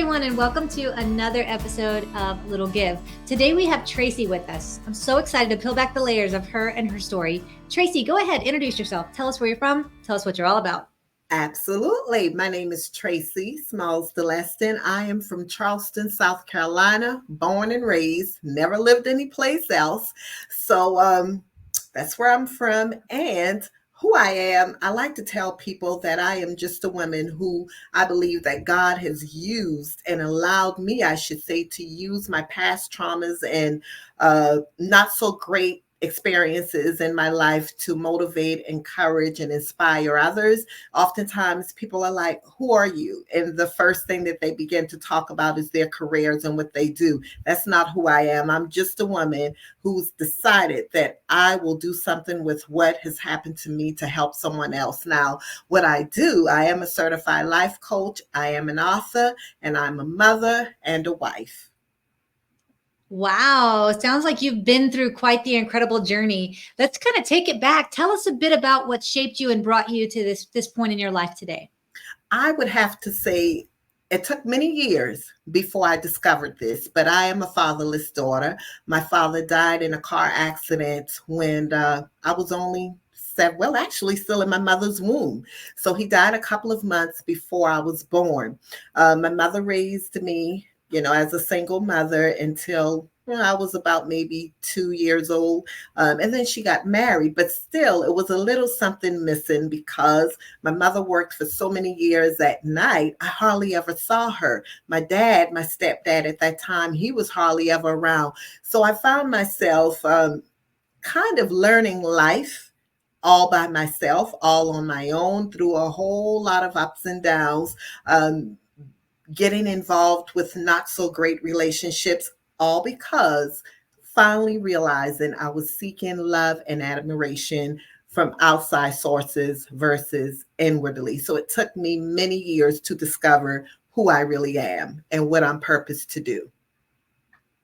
everyone, and welcome to another episode of Little Give. Today we have Tracy with us. I'm so excited to peel back the layers of her and her story. Tracy, go ahead, introduce yourself. Tell us where you're from. Tell us what you're all about. Absolutely. My name is Tracy Smalls-Deleston. I am from Charleston, South Carolina, born and raised, never lived anyplace else. So that's where I'm from. And who I am, I like to tell people that I am just a woman who I believe that God has used and allowed me, I should say, to use my past traumas and not so great experiences in my life to motivate, encourage, and inspire others. Oftentimes people are like, who are you? And the first thing that they begin to talk about is their careers and what they do. That's not who I am. I'm just a woman who's decided that I will do something with what has happened to me to help someone else. Now, what I do, I am a certified life coach, I am an author, and I'm a mother and a wife. Wow, sounds like you've been through quite the incredible journey. Let's kind of take it back. Tell us a bit about what shaped you and brought you to this point in your life today. I would have to say it took many years before I discovered this, but I am a fatherless daughter. My father died in a car accident when I was only actually still in my mother's womb. So he died a couple of months before I was born. My mother raised me, as a single mother until I was about maybe 2 years old. And then she got married, but still it was a little something missing because my mother worked for so many years at night. I hardly ever saw her. My stepdad at that time, he was hardly ever around. So I found myself kind of learning life all by myself, all on my own, through a whole lot of ups and downs, getting involved with not so great relationships, all because finally realizing I was seeking love and admiration from outside sources versus inwardly. So it took me many years to discover who I really am and what I'm purposed to do.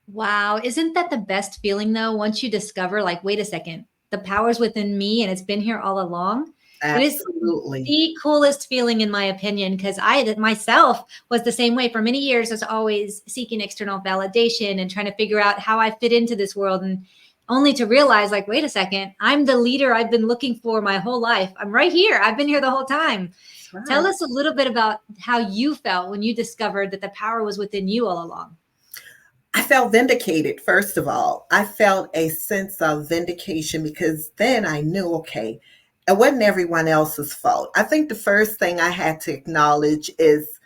Wow, isn't that the best feeling though? Once you discover, like, wait a second, the power's within me and it's been here all along. It is Absolutely. the coolest feeling, in my opinion, because I myself was the same way for many years. I was always seeking external validation and trying to figure out how I fit into this world, and only to realize, like, wait a second, I'm the leader I've been looking for my whole life. I'm right here. I've been here the whole time. That's Tell right. us a little bit about how you felt when you discovered that the power was within you all along. I felt vindicated, first of all. I felt a sense of vindication because then I knew, okay, it wasn't everyone else's fault. I think the first thing I had to acknowledge is,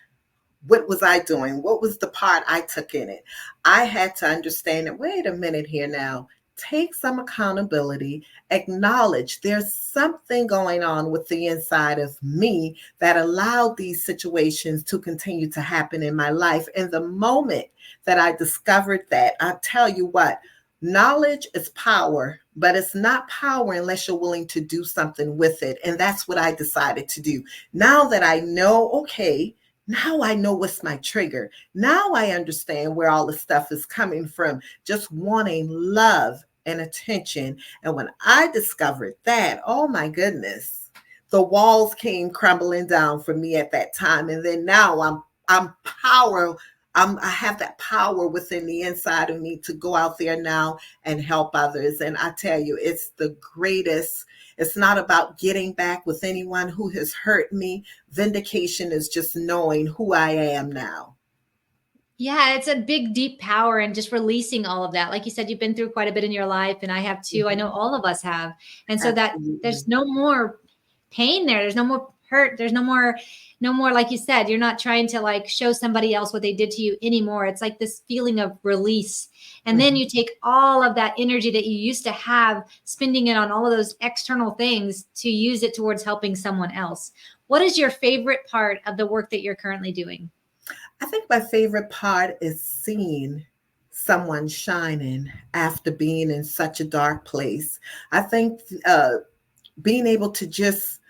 what was I doing? What was the part I took in it? I had to understand that, wait a minute here now, take some accountability, acknowledge there's something going on with the inside of me that allowed these situations to continue to happen in my life. And the moment that I discovered that, I tell you what, knowledge is power, but it's not power unless you're willing to do something with it. And that's what I decided to do. Now that I know, okay, now I know what's my trigger. Now I understand where all the stuff is coming from, just wanting love and attention. And when I discovered that, oh my goodness, the walls came crumbling down for me at that time. And then now I'm power. I have that power within the inside of me to go out there now and help others. And I tell you, it's the greatest. It's not about getting back with anyone who has hurt me. Vindication is just knowing who I am now. Yeah, it's a big, deep power and just releasing all of that. Like you said, you've been through quite a bit in your life, and I have too. I know Mhm. all of us have. And so that there's Absolutely. no more pain there. There's no more hurt. There's no more, like you said, you're not trying to like show somebody else what they did to you anymore. It's like this feeling of release. And then Mhm. you take all of that energy that you used to have, spending it on all of those external things to use it towards helping someone else. What is your favorite part of the work that you're currently doing? I think my favorite part is seeing someone shining after being in such a dark place. I think being able to just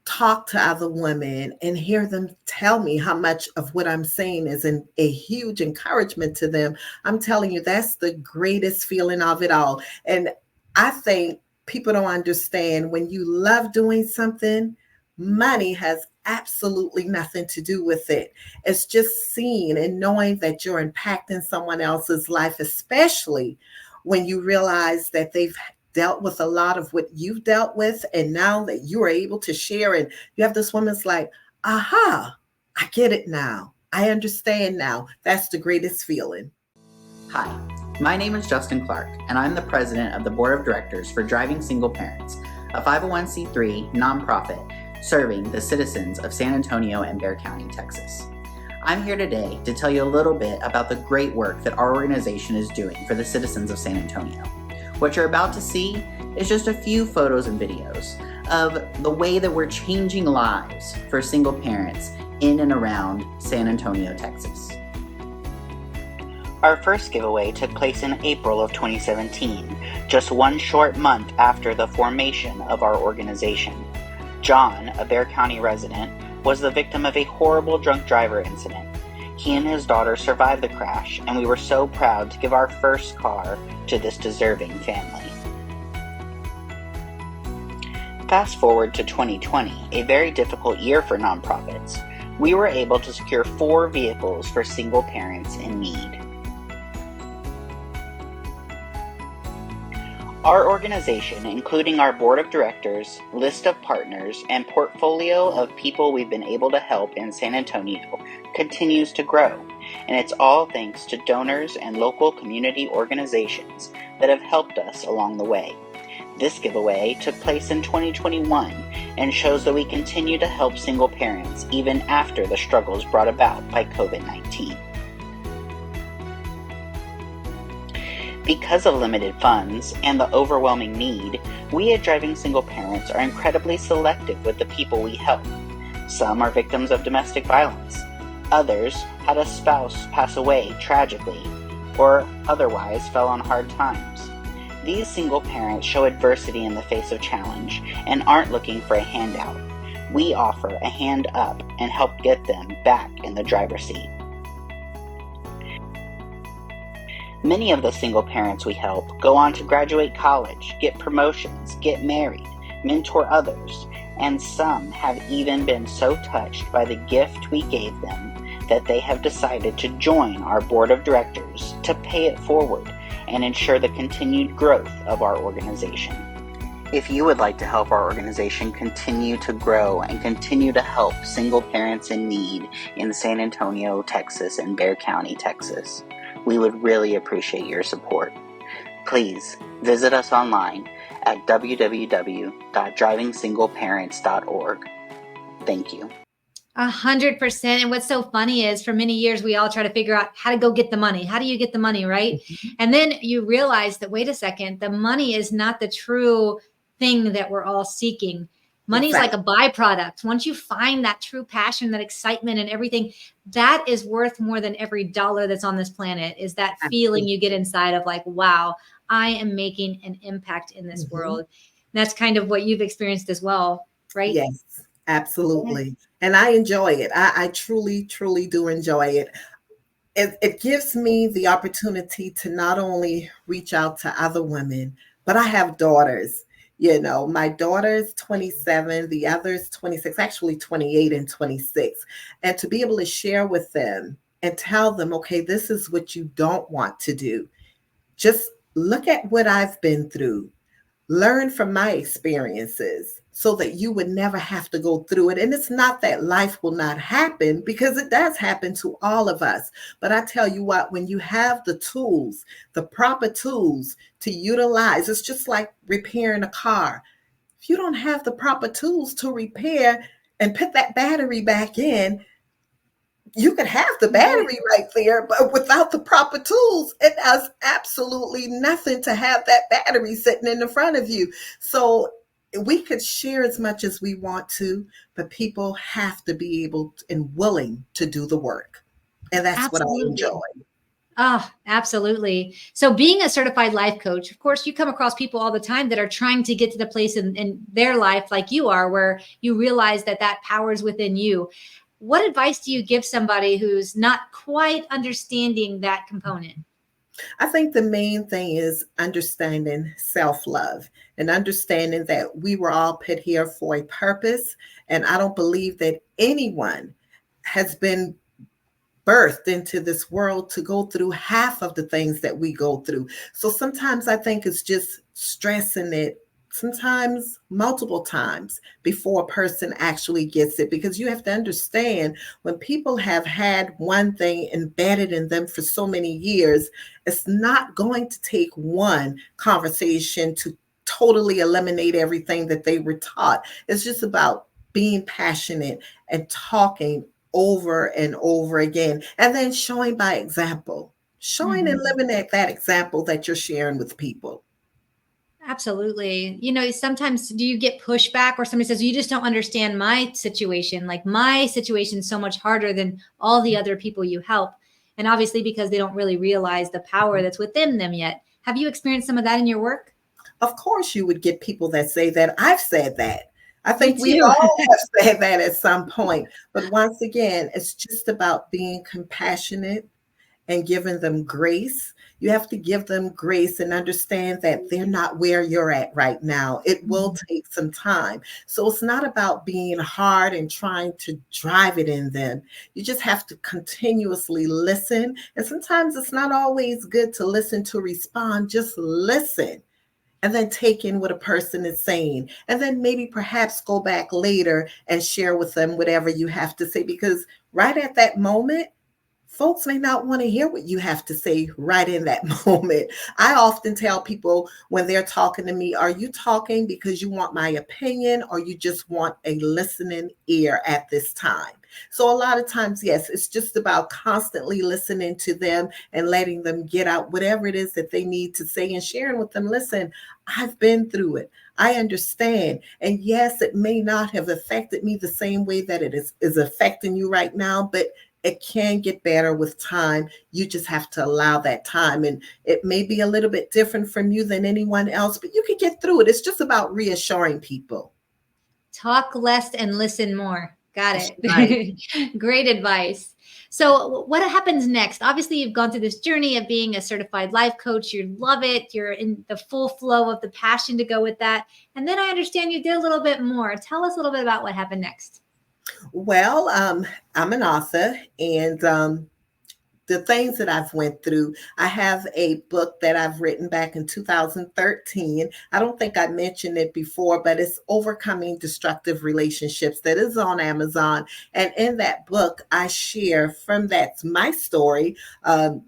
talk to other women and hear them tell me how much of what I'm saying is a huge encouragement to them. I'm telling you, that's the greatest feeling of it all. And I think people don't understand when you love doing something, Money has absolutely nothing to do with it. It's just seeing and knowing that you're impacting someone else's life, especially when you realize that they've dealt with a lot of what you've dealt with. And now that you are able to share, and you have this woman's like, aha, I get it now. I understand now. That's the greatest feeling. Hi, my name is Justin Clark, and I'm the president of the board of directors for Driving Single Parents, a 501c3 nonprofit serving the citizens of San Antonio and Bexar County, Texas. I'm here today to tell you a little bit about the great work that our organization is doing for the citizens of San Antonio. What you're about to see is just a few photos and videos of the way that we're changing lives for single parents in and around San Antonio, Texas. Our first giveaway took place in April of 2017, just one short month after the formation of our organization. John, a Bexar County resident, was the victim of a horrible drunk driver incident. He and his daughter survived the crash, and we were so proud to give our first car to this deserving family. Fast forward to 2020, a very difficult year for nonprofits. We were able to secure 4 vehicles for single parents in need. Our organization, including our board of directors, list of partners, and portfolio of people we've been able to help in San Antonio, continues to grow, and it's all thanks to donors and local community organizations that have helped us along the way. This giveaway took place in 2021 and shows that we continue to help single parents even after the struggles brought about by COVID-19. Because of limited funds and the overwhelming need, we at Driving Single Parents are incredibly selective with the people we help. Some are victims of domestic violence. Others had a spouse pass away tragically, or otherwise fell on hard times. These single parents show adversity in the face of challenge and aren't looking for a handout. We offer a hand up and help get them back in the driver's seat. Many of the single parents we help go on to graduate college, get promotions, get married, mentor others, and some have even been so touched by the gift we gave them that they have decided to join our board of directors to pay it forward and ensure the continued growth of our organization. If you would like to help our organization continue to grow and continue to help single parents in need in San Antonio, Texas, and Bexar County, Texas, we would really appreciate your support. Please visit us online at www.drivingsingleparents.org. Thank you. 100%. And what's so funny is for many years, we all try to figure out how to go get the money. How do you get the money, right? Mm-hmm. And then you realize that, wait a second, the money is not the true thing that we're all seeking. Money's like a byproduct. Once you find that true passion, that excitement and everything, that is worth more than every dollar that's on this planet, is that feeling you get inside of like, wow, I am making an impact in this world. And that's kind of what you've experienced as well, right? Yes, absolutely. And I enjoy it. I truly, truly do enjoy it. It gives me the opportunity to not only reach out to other women, but I have daughters. You know, my daughter's 27, the other's 26, actually 28 and 26. And to be able to share with them and tell them, okay, this is what you don't want to do. Just look at what I've been through. Learn from my experiences so that you would never have to go through it. And it's not that life will not happen, because it does happen to all of us. But I tell you what, when you have the tools, the proper tools to utilize, it's just like repairing a car. If you don't have the proper tools to repair and put that battery back in, you could have the battery right there, but without the proper tools, it does absolutely nothing to have that battery sitting in the front of you. So we could share as much as we want to, but people have to be able and willing to do the work. And that's what I enjoy. Oh, absolutely. So being a certified life coach, of course, you come across people all the time that are trying to get to the place in their life like you are, where you realize that that power is within you. What advice do you give somebody who's not quite understanding that component? I think the main thing is understanding self love and understanding that we were all put here for a purpose. And I don't believe that anyone has been birthed into this world to go through half of the things that we go through. So sometimes I think it's just stressing it, sometimes multiple times before a person actually gets it. Because you have to understand, when people have had one thing embedded in them for so many years, it's not going to take one conversation to totally eliminate everything that they were taught. It's just about being passionate and talking over and over again, and then showing by example, showing and Mhm. living that example that you're sharing with people. Absolutely. Sometimes do you get pushback or somebody says, you just don't understand my situation? Like my situation's so much harder than all the other people you help. And obviously, because they don't really realize the power that's within them yet. Have you experienced some of that in your work? Of course, you would get people that say that. I've said that. I Me think we too. all have said that at some point. But once again, it's just about being compassionate and giving them grace. You have to give them grace and understand that they're not where you're at right now. It will Mhm. take some time. So it's not about being hard and trying to drive it in them. You just have to continuously listen. And sometimes it's not always good to listen to respond, just listen. And then take in what a person is saying. And then maybe perhaps go back later and share with them whatever you have to say. Because right at that moment, folks may not want to hear what you have to say right in that moment. I often tell people when they're talking to me, are you talking because you want my opinion or you just want a listening ear at this time? So a lot of times, yes, it's just about constantly listening to them and letting them get out whatever it is that they need to say and sharing with them. Listen, I've been through it. I understand. And yes, it may not have affected me the same way that is affecting you right now, but it can get better with time. You just have to allow that time. And it may be a little bit different from you than anyone else, but you can get through it. It's just about reassuring people. Talk less and listen more. Got That's right. it. Great advice. So, what happens next? Obviously, you've gone through this journey of being a certified life coach. You love it. You're in the full flow of the passion to go with that. And then I understand you did a little bit more. Tell us a little bit about what happened next. Well, I'm an author, and the things that I've went through. I have a book that I've written back in 2013. I don't think I mentioned it before, but it's Overcoming Destructive Relationships, that is on Amazon. And in that book, I share from that's my story,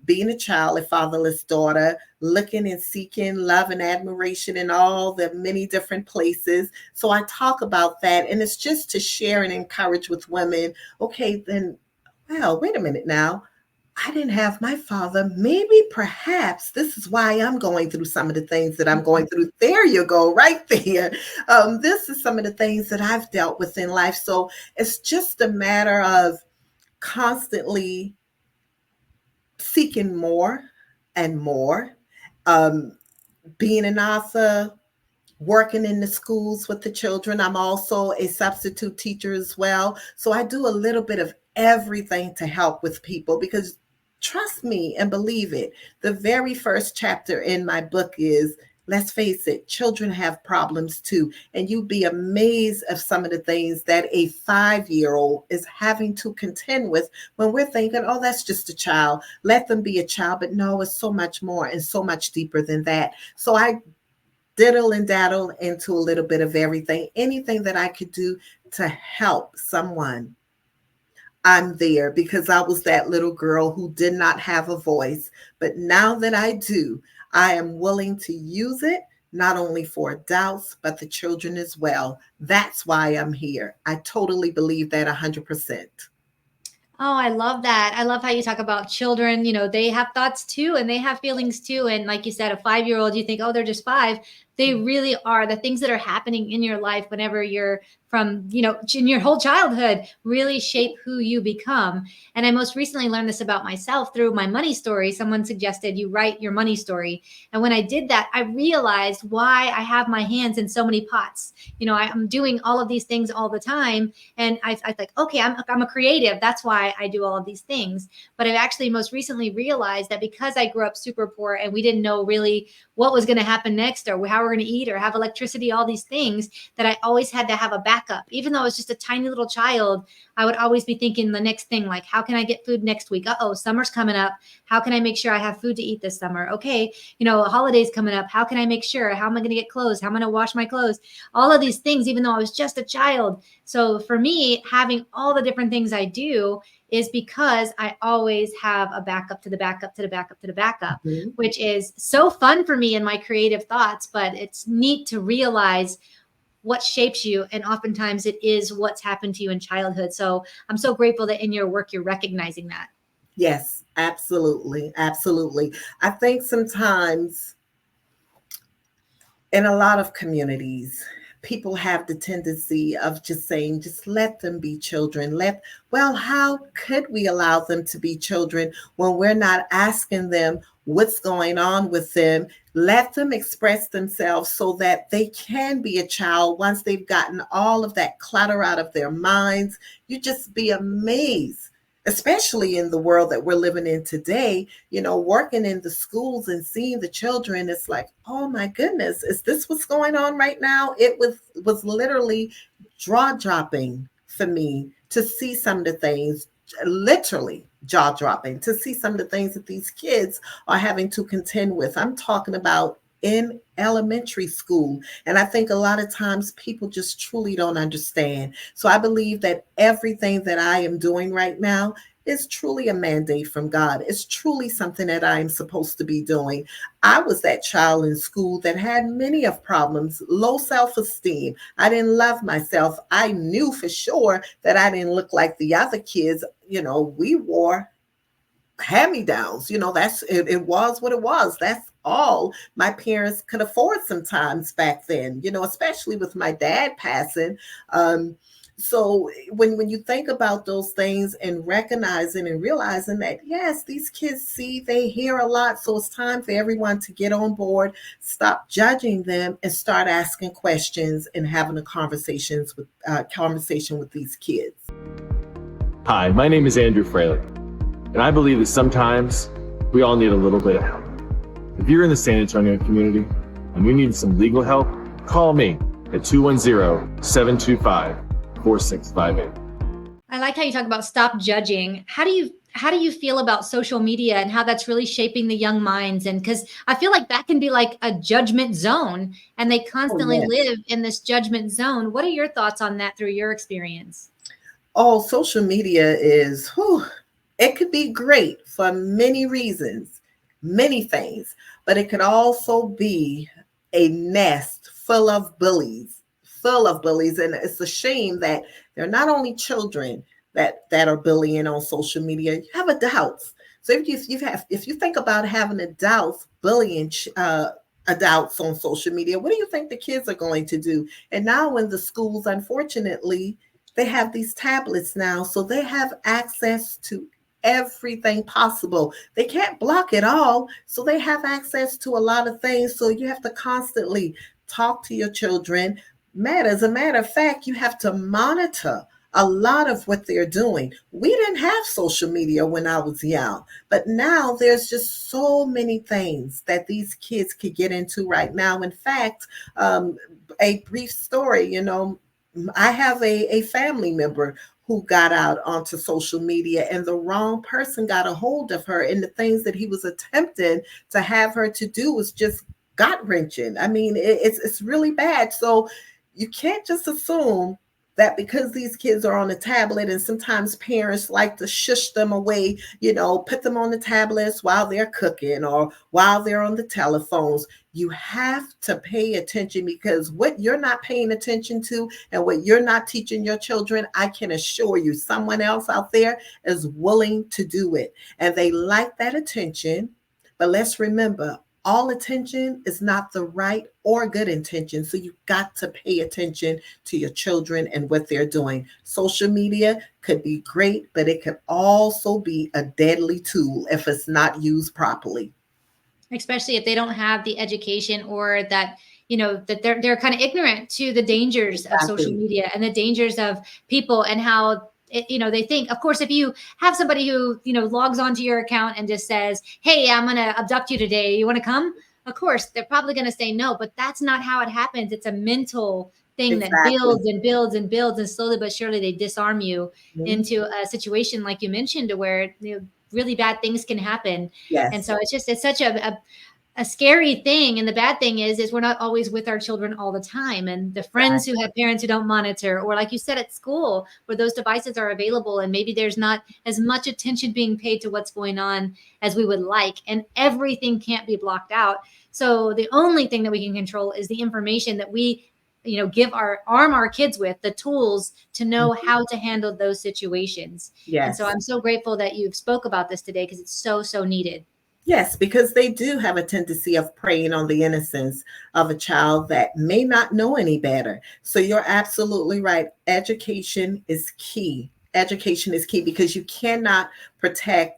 being a child, a fatherless daughter, looking and seeking love and admiration in all the many different places. So I talk about that, and it's just to share and encourage with women. Okay, then, well, wait a minute now. I didn't have my father. Maybe perhaps this is why I'm going through some of the things that I'm going through. There you go, right there. This is some of the things that I've dealt with in life. So it's just a matter of constantly seeking more and more. Um, Being an author, working in the schools with the children. I'm also a substitute teacher as well. So I do a little bit of everything to help with people because trust me and believe it, the very first chapter in my book is, let's face it, children have problems too. And you'd be amazed of some of the things that a 5-year-old is having to contend with when we're thinking, oh, that's just a child. Let them be a child. But no, it's so much more and so much deeper than that. So I diddle and daddle into a little bit of everything. Anything that I could do to help someone, I'm there because I was that little girl who did not have a voice. But now that I do, I am willing to use it not only for adults, but the children as well. That's why I'm here. I totally believe that 100%. Oh, I love that. I love how you talk about children. They have thoughts too, and they have feelings too. And like you said, a 5-year-old, you think, oh, they're just five. They really are. The things that are happening in your life whenever you're from, in your whole childhood really shape who you become. And I most recently learned this about myself through my money story. Someone suggested you write your money story. And when I did that, I realized why I have my hands in so many pots. I'm doing all of these things all the time. And I like, okay, I'm a creative. That's why I do all of these things. But I've actually most recently realized that because I grew up super poor and we didn't know really what was going to happen next or how we're going to eat or have electricity, all these things, that I always had to have a backup. Even though I was just a tiny little child, I would always be thinking the next thing, like, how can I get food next week? Summer's coming up. How can I make sure I have food to eat this summer? Okay, a holiday's coming up. How can I make sure? How am I going to get clothes? How am I going to wash my clothes? All of these things, even though I was just a child. So for me, having all the different things I do is because I always have a backup to the backup to the backup to the backup, which is so fun for me in my creative thoughts. But it's neat to realize what shapes you. And oftentimes it is what's happened to you in childhood. So I'm so grateful that in your work, you're recognizing that. Yes, absolutely. Absolutely. I think sometimes in a lot of communities, people have the tendency of just saying, just let them be children. How could we allow them to be children when we're not asking them what's going on with them? Let them express themselves so that they can be a child once they've gotten all of that clutter out of their minds. You just be amazed, especially in the world that we're living in today, working in the schools and seeing the children. It's like, oh my goodness, is this what's going on right now? It was literally jaw dropping for me to see some of the things, literally jaw dropping, to see some of the things that these kids are having to contend with. I'm talking about in elementary school. And I think a lot of times people just truly don't understand. So I believe that everything that I am doing right now is truly a mandate from God. It's truly something that I am supposed to be doing. I was that child in school that had many of problems, low self-esteem. I didn't love myself. I knew for sure that I didn't look like the other kids. We wore hand-me-downs. It was what it was. That's all my parents could afford sometimes back then, especially with my dad passing. So when you think about those things and recognizing and realizing that, yes, these kids see, they hear a lot. So it's time for everyone to get on board, stop judging them, and start asking questions and having a conversation with these kids. Hi, my name is Andrew Fraley, and I believe that sometimes we all need a little bit of help. If you're in the San Antonio community and you need some legal help, call me at 210-725-4658. I like how you talk about stop judging. How do you feel about social media and how that's really shaping the young minds? And because I feel like that can be like a judgment zone, and they constantly live in this judgment zone. What are your thoughts on that through your experience? Oh, social media is, it could be great for many reasons, many things, but it could also be a nest full of bullies. And it's a shame that they're not only children that are bullying on social media. You have adults. So if you think about having adults bullying adults on social media, what do you think the kids are going to do? And now in the schools, unfortunately, they have these tablets now, so they have access to everything possible. They can't block it all, so they have access to a lot of things. So you have to constantly talk to your children. As a matter of fact, you have to monitor a lot of what they're doing. We didn't have social media when I was young, but now there's just so many things that these kids could get into right now. In fact, a brief story, I have a family member who got out onto social media, and the wrong person got a hold of her, and the things that he was attempting to have her to do was just gut-wrenching. I mean, it's really bad. So you can't just assume that because these kids are on a tablet, and sometimes parents like to shush them away, put them on the tablets while they're cooking or while they're on the telephones. You have to pay attention, because what you're not paying attention to and what you're not teaching your children, I can assure you someone else out there is willing to do it. And they like that attention. But let's remember, all attention is not the right or good intention. So you've got to pay attention to your children and what they're doing. Social media could be great, but it could also be a deadly tool if it's not used properly. Especially if they don't have the education, or that, that they're kind of ignorant to the dangers of social Exactly. media and the dangers of people, and how they think, of course, if you have somebody who logs onto your account and just says, hey, I'm going to abduct you today, you want to come? Of course they're probably going to say no, but that's not how it happens. It's a mental thing that Exactly. builds and builds and builds, and slowly but surely they disarm you Mhm. into a situation like you mentioned, to where really bad things can happen. And Yes. so it's such a scary thing. And the bad thing is we're not always with our children all the time. And the friends who have parents who don't monitor, or like you said, at school, where those devices are available and maybe there's not as much attention being paid to what's going on as we would like, and everything can't be blocked out. So the only thing that we can control is the information that we arm our kids with, the tools to know Mhm. how to handle those situations. And so Yes. I'm so grateful that you've spoke about this today, because it's so needed. Yes, because they do have a tendency of preying on the innocence of a child that may not know any better. So you're absolutely right. Education is key. Education is key because you cannot protect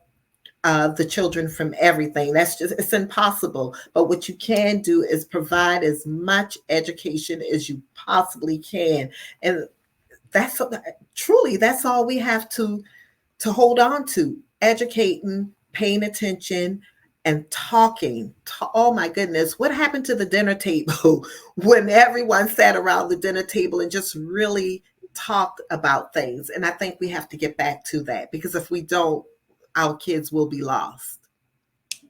the children from everything. It's impossible. But what you can do is provide as much education as you possibly can. And that's truly, that's all we have to hold on to, educating, paying attention, and talking. Oh my goodness, what happened to the dinner table when everyone sat around the dinner table and just really talked about things? And I think we have to get back to that, because if we don't, our kids will be lost.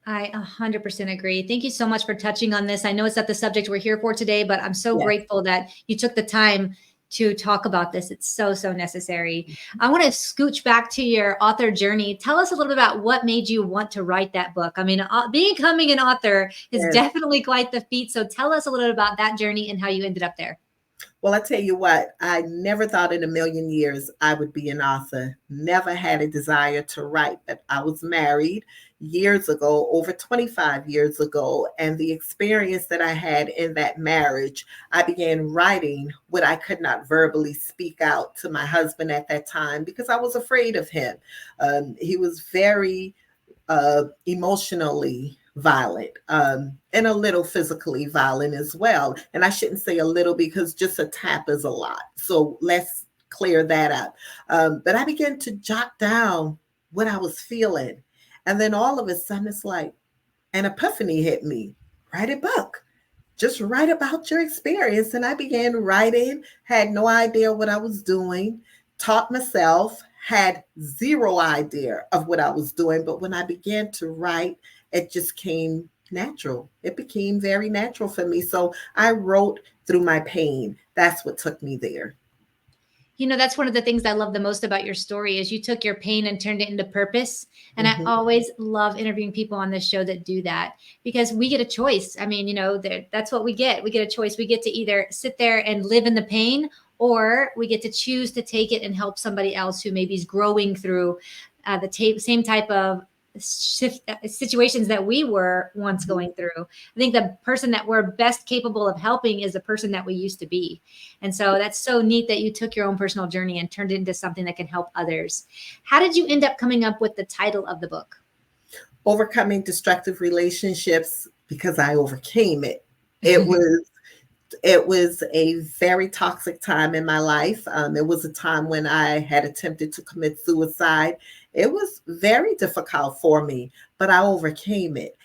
I 100% agree. Thank you so much for touching on this. I know it's not the subject we're here for today, but I'm so Yes. grateful that you took the time to talk about this. It's so necessary. I want to scooch back to your author journey. Tell us a little bit about what made you want to write that book. I mean, becoming an author is Yes. definitely quite the feat. So tell us a little bit about that journey and how you ended up there. Well, I tell you what, I never thought in a million years I would be an author. Never had a desire to write, but I was married years ago, over 25 years ago, and the experience that I had in that marriage, I began writing what I could not verbally speak out to my husband at that time because I was afraid of him. He was very emotionally violent, and a little physically violent as well. And I shouldn't say a little, because just a tap is a lot. So let's clear that up. But I began to jot down what I was feeling. And then all of a sudden, it's like an epiphany hit me. Write a book. Just write about your experience. And I began writing, had no idea what I was doing, taught myself, had zero idea of what I was doing. But when I began to write, it just came natural. It became very natural for me. So I wrote through my pain. That's what took me there. That's one of the things I love the most about your story is you took your pain and turned it into purpose. And I Mhm. always love interviewing people on this show that do that, because we get a choice. I mean, that's what we get. We get a choice. We get to either sit there and live in the pain, or we get to choose to take it and help somebody else who maybe is growing through same type of situations that we were once Mhm. going through. I think the person that we're best capable of helping is the person that we used to be. And so that's so neat that you took your own personal journey and turned it into something that can help others. How did you end up coming up with the title of the book? Overcoming destructive relationships, because I overcame it. It was It was a very toxic time in my life. It was a time when I had attempted to commit suicide. It was very difficult for me, but I overcame it.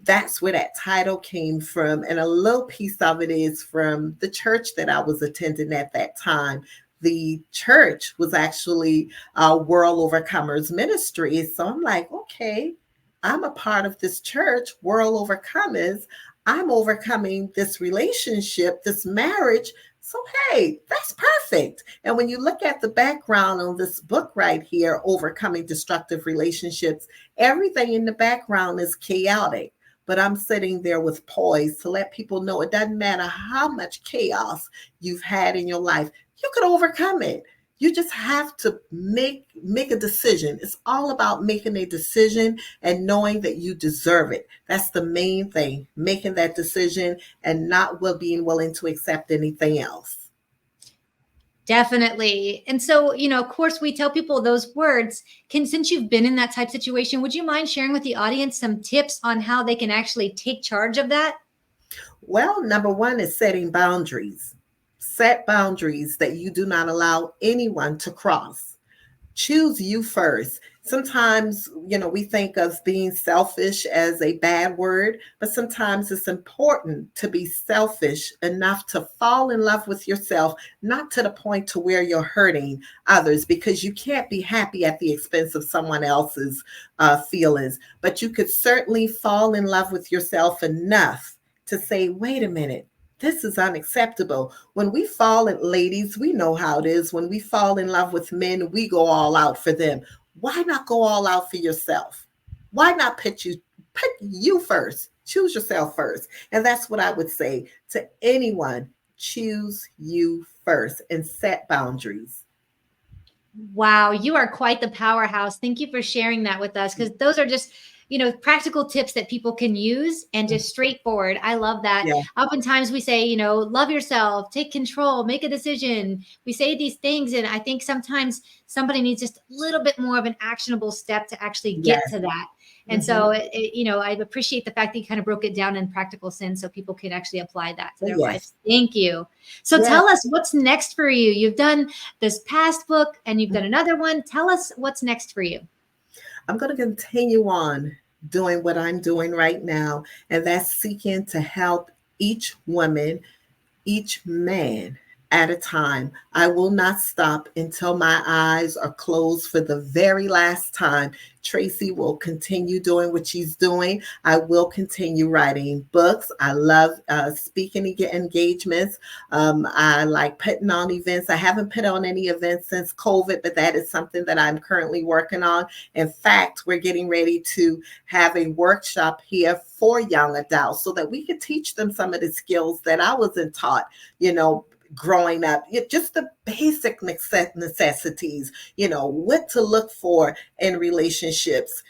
That's where that title came from. And a little piece of it is from the church that I was attending at that time. The church was actually World Overcomers Ministry. So I'm like, okay, I'm a part of this church, World Overcomers. I'm overcoming this relationship, this marriage. So, hey, that's perfect. And when you look at the background on this book right here, Overcoming Destructive Relationships, everything in the background is chaotic. But I'm sitting there with poise to let people know it doesn't matter how much chaos you've had in your life, you could overcome it. You just have to make a decision. It's all about making a decision and knowing that you deserve it. That's the main thing, making that decision and not being willing to accept anything else. Definitely. And so, of course, we tell people those words. Since you've been in that type situation, would you mind sharing with the audience some tips on how they can actually take charge of that? Well, number one is setting boundaries. Set boundaries that you do not allow anyone to cross. Choose you first. Sometimes, we think of being selfish as a bad word, but sometimes it's important to be selfish enough to fall in love with yourself, not to the point to where you're hurting others, because you can't be happy at the expense of someone else's feelings. But you could certainly fall in love with yourself enough to say, wait a minute, this is unacceptable. When we fall in, ladies, we know how it is. When we fall in love with men, we go all out for them. Why not go all out for yourself? Why not put you first? Choose yourself first. And that's what I would say to anyone. Choose you first and set boundaries. Wow, you are quite the powerhouse. Thank you for sharing that with us, because those are just, practical tips that people can use and just straightforward. I love that. Yeah. Oftentimes we say, love yourself, take control, make a decision. We say these things, and I think sometimes somebody needs just a little bit more of an actionable step to actually get to that. And so, I appreciate the fact that you kind of broke it down in practical sense so people can actually apply that to their lives. Thank you. So tell us what's next for you. You've done this past book and you've done another one. Tell us what's next for you. I'm going to continue on doing what I'm doing right now, and that's seeking to help each woman, each man at a time. I will not stop until my eyes are closed for the very last time. Tracy will continue doing what she's doing. I will continue writing books. I love speaking engagements. I like putting on events. I haven't put on any events since COVID, but that is something that I'm currently working on. In fact, we're getting ready to have a workshop here for young adults so that we could teach them some of the skills that I wasn't taught, growing up, just the basic necessities, what to look for in relationships.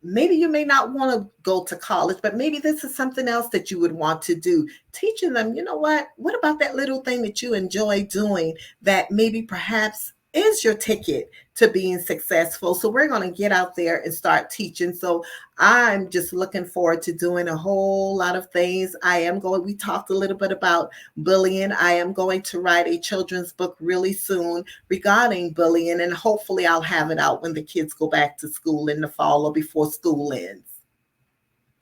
Maybe you may not want to go to college, but maybe this is something else that you would want to do. Teaching them, what about that little thing that you enjoy doing that maybe perhaps is your ticket to being successful? So we're going to get out there and start teaching. So I'm just looking forward to doing a whole lot of things. We talked a little bit about bullying. I am going to write a children's book really soon regarding bullying, and hopefully I'll have it out when the kids go back to school in the fall or before school ends.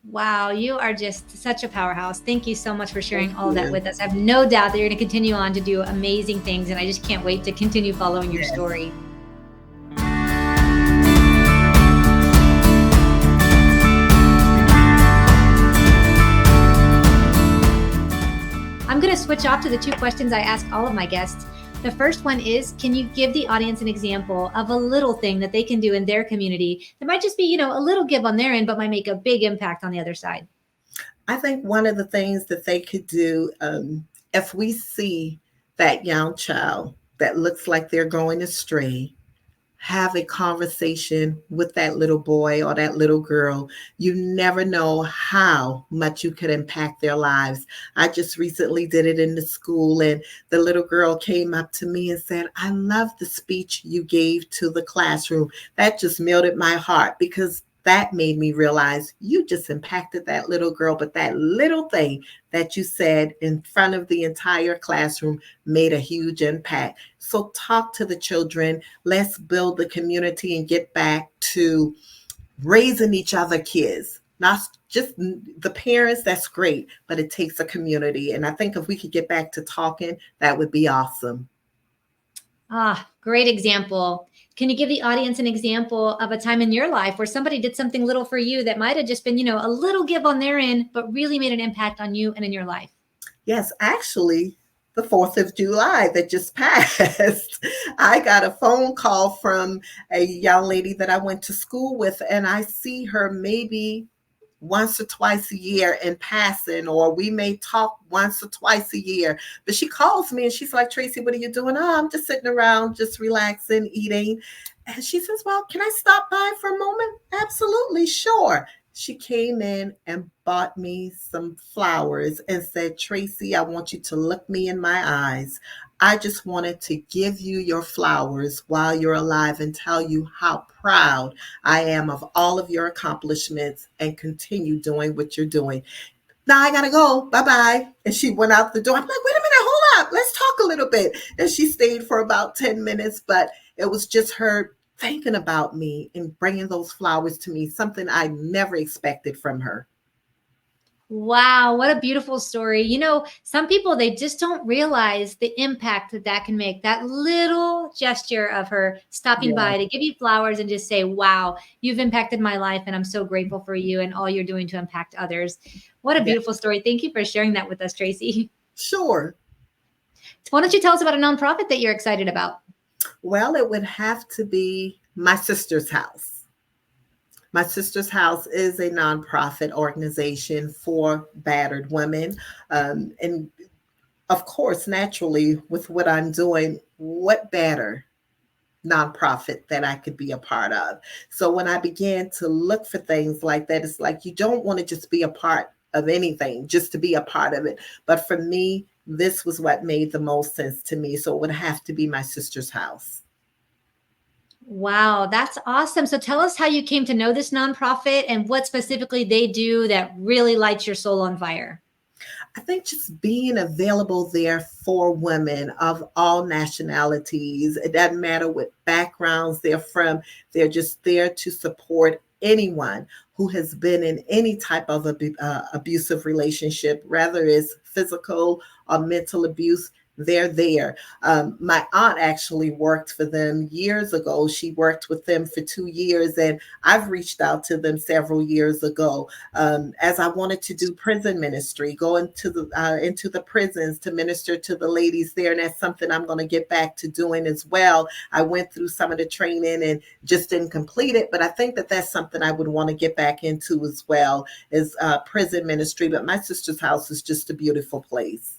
Wow, you are just such a powerhouse. Thank you so much for sharing all that with us. I have no doubt that you're going to continue on to do amazing things, and I just can't wait to continue following your story. I'm going to switch off to the two questions I ask all of my guests. The first one is, can you give the audience an example of a little thing that they can do in their community that might just be, a little give on their end, but might make a big impact on the other side? I think one of the things that they could do, if we see that young child that looks like they're going astray, have a conversation with that little boy or that little girl. You never know how much you could impact their lives. I just recently did it in the school, and the little girl came up to me and said, I love the speech you gave to the classroom. That just melted my heart, because that made me realize you just impacted that little girl, but that little thing that you said in front of the entire classroom made a huge impact. So talk to the children. Let's build the community and get back to raising each other kids. Not just the parents, that's great, but it takes a community. And I think if we could get back to talking, that would be awesome. Great example. Can you give the audience an example of a time in your life where somebody did something little for you that might have just been, a little give on their end, but really made an impact on you and in your life? Yes, actually, the 4th of July that just passed, I got a phone call from a young lady that I went to school with, and I see her maybe once or twice a year in passing, or we may talk once or twice a year. But she calls me and she's like, Tracy, what are you doing? Oh, I'm just sitting around, just relaxing, eating. And she says, well, can I stop by for a moment? Absolutely, sure. She came in and bought me some flowers and said, Tracy, I want you to look me in my eyes. I just wanted to give you your flowers while you're alive and tell you how proud I am of all of your accomplishments, and continue doing what you're doing. Now I gotta go. Bye-bye. And she went out the door. I'm like, wait a minute, hold up. Let's talk a little bit. And she stayed for about 10 minutes, but it was just her thinking about me and bringing those flowers to me, something I never expected from her. Wow, what a beautiful story. You know, some people, they just don't realize the impact that that can make. That little gesture of her stopping Yeah. by to give you flowers and just say, wow, you've impacted my life and I'm so grateful for you and all you're doing to impact others. What a Yeah. beautiful story. Thank you for sharing that with us, Tracy. Sure. Why don't you tell us about a nonprofit that you're excited about? Well, it would have to be My Sister's House. My Sister's House is a nonprofit organization for battered women. And of course, naturally, with what I'm doing, what better nonprofit that I could be a part of? So when I began to look for things like that, it's like you don't want to just be a part of anything, just to be a part of it. But for me, this was what made the most sense to me. So it would have to be My Sister's House. Wow, that's awesome. So tell us how you came to know this nonprofit and what specifically they do that really lights your soul on fire. I think just being available there for women of all nationalities, it doesn't matter what backgrounds they're from, they're just there to support anyone who has been in any type of abusive relationship, whether it's physical or mental abuse. They're there. My aunt actually worked for them years ago. She worked with them for 2 years, and I've reached out to them several years ago as I wanted to do prison ministry, go into the prisons to minister to the ladies there, and that's something I'm going to get back to doing as well. I went through some of the training and just didn't complete it, but I think that that's something I would want to get back into as well, is prison ministry. But My Sister's House is just a beautiful place.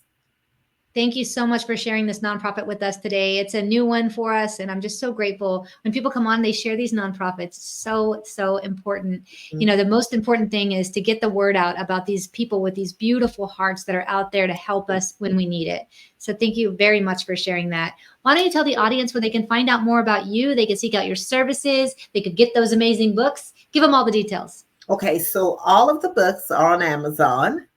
Thank you so much for sharing this nonprofit with us today. It's a new one for us, and I'm just so grateful. When people come on, they share these nonprofits. So important. Mm-hmm. You know, the most important thing is to get the word out about these people with these beautiful hearts that are out there to help us when we need it. So thank you very much for sharing that. Why don't you tell the audience where they can find out more about you? They can seek out your services. They could get those amazing books. Give them all the details. Okay, so all of the books are on Amazon.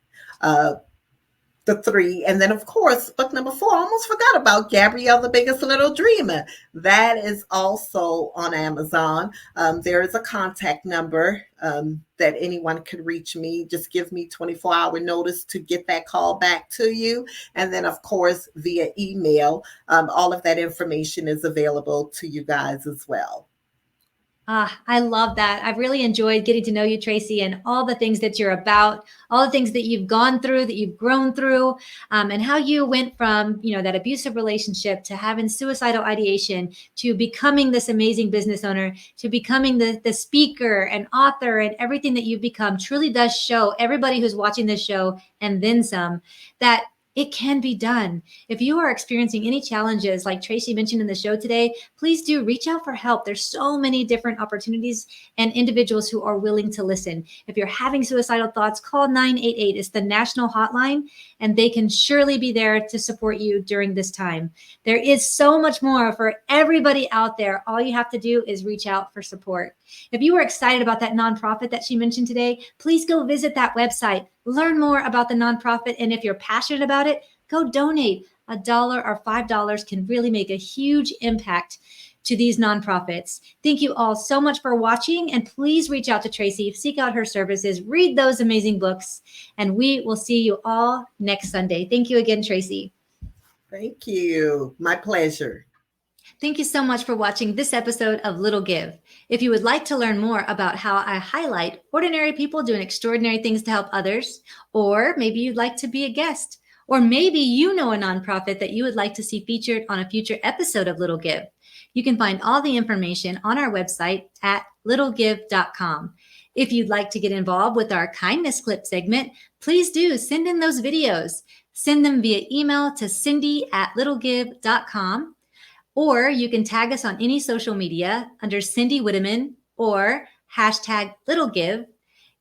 The 3. And then, of course, book number 4, I almost forgot about Gabrielle, the Biggest Little Dreamer. That is also on Amazon. There is a contact number that anyone could reach me. Just give me 24-hour notice to get that call back to you. And then, of course, via email, all of that information is available to you guys as well. I love that. I've really enjoyed getting to know you, Tracy, and all the things that you're about, all the things that you've gone through, that you've grown through, and how you went from, you know, that abusive relationship to having suicidal ideation to becoming this amazing business owner, to becoming the speaker and author, and everything that you've become truly does show everybody who's watching this show and then some that it can be done. If you are experiencing any challenges, like Tracy mentioned in the show today, please do reach out for help. There's so many different opportunities and individuals who are willing to listen. If you're having suicidal thoughts, call 988. It's the national hotline, and they can surely be there to support you during this time. There is so much more for everybody out there. All you have to do is reach out for support. If you were excited about that nonprofit that she mentioned today, please go visit that website. Learn more about the nonprofit, and if you're passionate about it, go donate. $1 or $5 can really make a huge impact to these nonprofits. Thank you all so much for watching, and please reach out to Tracy, seek out her services, read those amazing books, and we will see you all next Sunday. Thank you again, Tracy. Thank you. My pleasure. Thank you so much for watching this episode of Little Give. If you would like to learn more about how I highlight ordinary people doing extraordinary things to help others, or maybe you'd like to be a guest, or maybe you know a nonprofit that you would like to see featured on a future episode of Little Give, you can find all the information on our website at littlegive.com. If you'd like to get involved with our kindness clip segment, please do send in those videos. Send them via email to cindy@littlegive.com, or you can tag us on any social media under Cindy Whitteman or #LittleGive.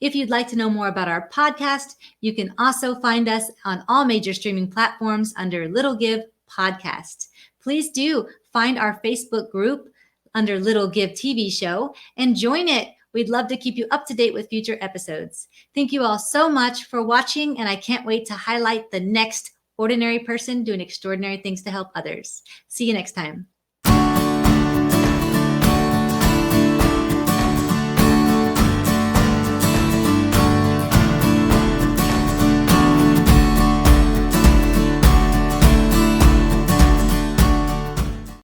If you'd like to know more about our podcast, you can also find us on all major streaming platforms under Little Give Podcast. Please do find our Facebook group under Little Give TV show and join it. We'd love to keep you up to date with future episodes. Thank you all so much for watching, and I can't wait to highlight the next ordinary person doing extraordinary things to help others. See you next time.